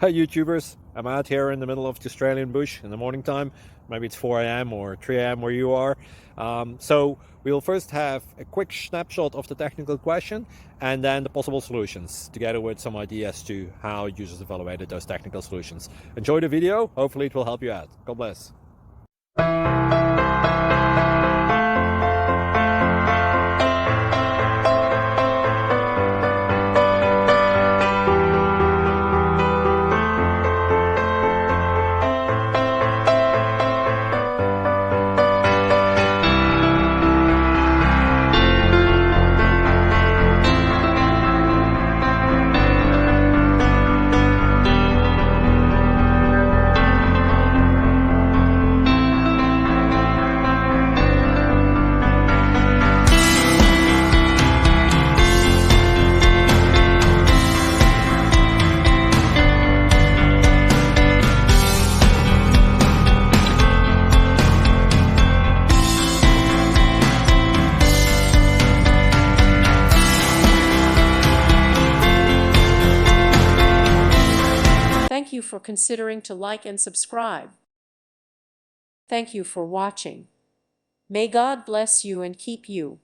Hi YouTubers, I'm out here in the middle of the Australian bush in the morning time. Maybe it's 4 a.m. or 3 a.m. where you are. So we'll first have a quick snapshot of the technical question and then the possible solutions, together with some ideas to how users evaluated those technical solutions. Enjoy the video, hopefully it will help you out. God bless. Thank you for considering to like and subscribe. Thank you for watching. May God bless you and keep you.